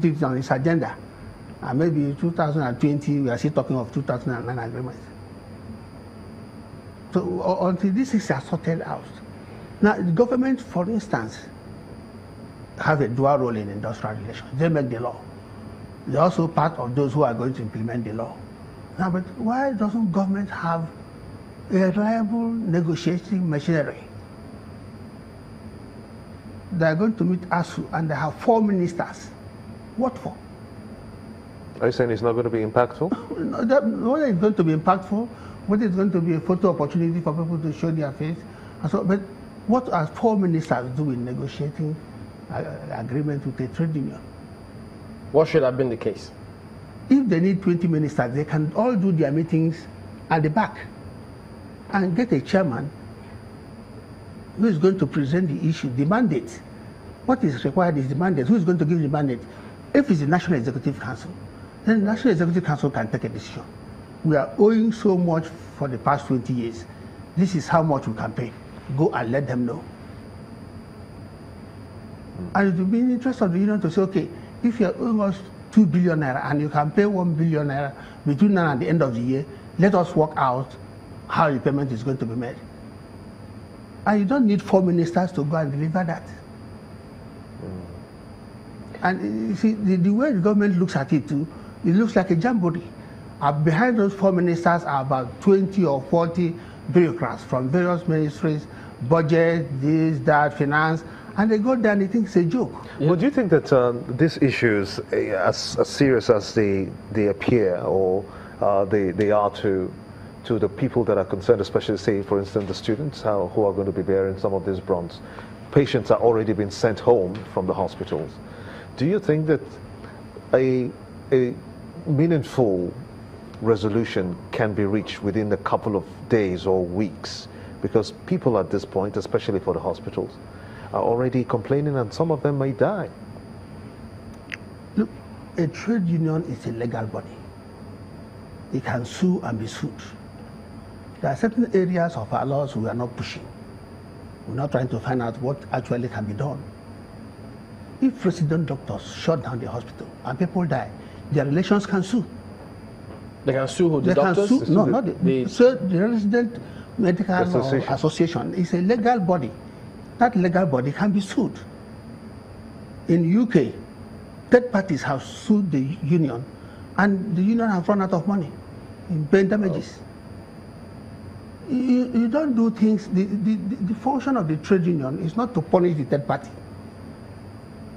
it on its agenda. And maybe 2020, we are still talking of 2009 agreement. So until this is sorted out. Now, the government, for instance, have a dual role in industrial relations. They make the law. They're also part of those who are going to implement the law. Now, but why doesn't government have a reliable negotiating machinery? They are going to meet ASU and they have 4 ministers. What for? Are you saying it's not going to be impactful? No, whether it's going to be impactful, whether it's going to be a photo opportunity for people to show their face. And so, but what are 4 ministers doing negotiating agreement with a trade union? What should have been the case? If they need 20 ministers, they can all do their meetings at the back and get a chairman who is going to present the issue, the mandate. What is required is the mandate. Who is going to give the mandate? If it's the National Executive Council, then the National Executive Council can take a decision. We are owing so much for the past 20 years. This is how much we can pay. Go and let them know. And it will be in the interest of the union to say, okay, if you are owing us 2 billion naira and you can pay 1 billion naira between now and the end of the year, let us work out how the payment is going to be made. And you don't need 4 ministers to go and deliver that. And you see, the way the government looks at it too, it looks like a jamboree. Behind those 4 ministers are about 20 or 40 bureaucrats from various ministries, budget, this, that, finance, and they go there and they think it's a joke. Yeah. Well, do you think that these issues, as serious as they appear or they are to the people that are concerned, especially, say, for instance, the students who are going to be bearing some of these burdens, patients are already being sent home from the hospitals. Do you think that a meaningful resolution can be reached within a couple of days or weeks? Because people at this point, especially for the hospitals, are already complaining and some of them may die. Look, a trade union is a legal body. It can sue and be sued. There are certain areas of our laws we are not pushing. We're not trying to find out what actually can be done. If resident doctors shut down the hospital and people die, their relations can sue. They can sue who? The they doctors? Can sue, no, not the Resident Medical Association is a legal body. That legal body can be sued. In UK, third parties have sued the union, and the union have run out of money in paying damages. Oh. You don't do things. The function of the trade union is not to punish the third party.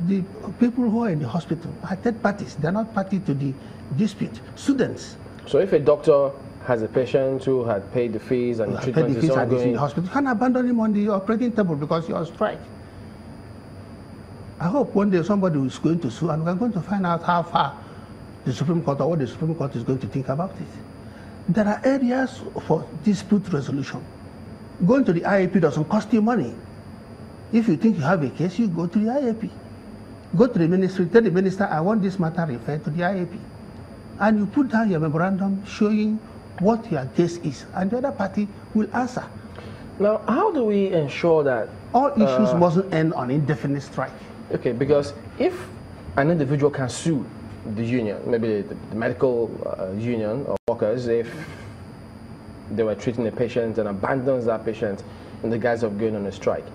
The people who are in the hospital are third parties. They're not party to the dispute. Students. So if a doctor has a patient who had paid the fees and the treatment is ongoing, in the hospital, you can't abandon him on the operating table because you're on strike. I hope one day somebody is going to sue, and we're going to find out how far the Supreme Court or what the Supreme Court is going to think about it. There are areas for dispute resolution. Going to the IAP doesn't cost you money. If you think you have a case, you go to the IAP. Go to the ministry, tell the minister, I want this matter referred to the IAP. And you put down your memorandum showing what your case is, and the other party will answer. Now, how do we ensure that all issues mustn't end on indefinite strike? Okay, because if an individual can sue the union, maybe the medical union or workers, if they were treating a patient and abandons that patient in the guise of going on a strike,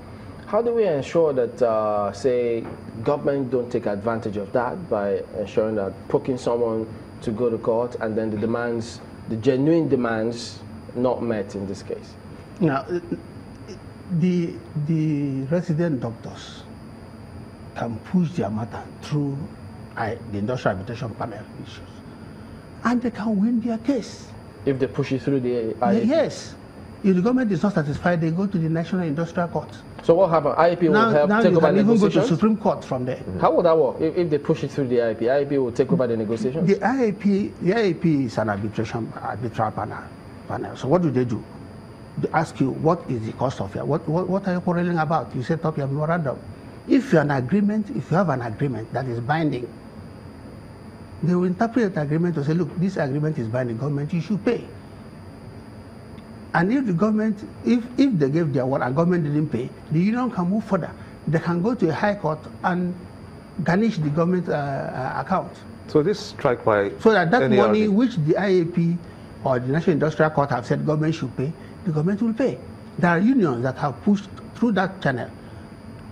how do we ensure that, say, government don't take advantage of that by ensuring that poking someone to go to court and then the demands, the genuine demands, not met in this case? Now, the resident doctors can push their matter through the industrial arbitration panel issues, and they can win their case. If they push it through the IAP? Yes. If the government is not satisfied, they go to the National Industrial Court. So what happens? IAP will help take over negotiations? Now you can even go to the Supreme Court from there. How will that work? If they push it through the IAP, IAP will take over the negotiations? The IAP is an arbitral panel. So what do? They ask you, what is the cost of it? What are you quarreling about? You set up your memorandum. If you have an agreement that is binding, they will interpret the agreement to say, look, this agreement is binding, government, you should pay. And if the government, if they gave their word and government didn't pay, the union can move further. They can go to a high court and garnish the government account. So this strike by So that NERD, money which the IAP or the National Industrial Court have said government should pay, the government will pay. There are unions that have pushed through that channel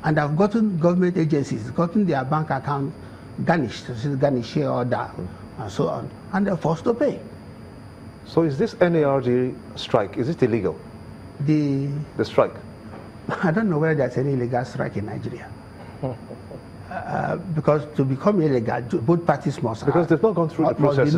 and have gotten government agencies, gotten their bank account garnished, garnish order, and so on, and they're forced to pay. So is this NERD strike, is it illegal? The strike? I don't know whether there's any illegal strike in Nigeria. Because to become illegal, both parties must because they've not gone through the process.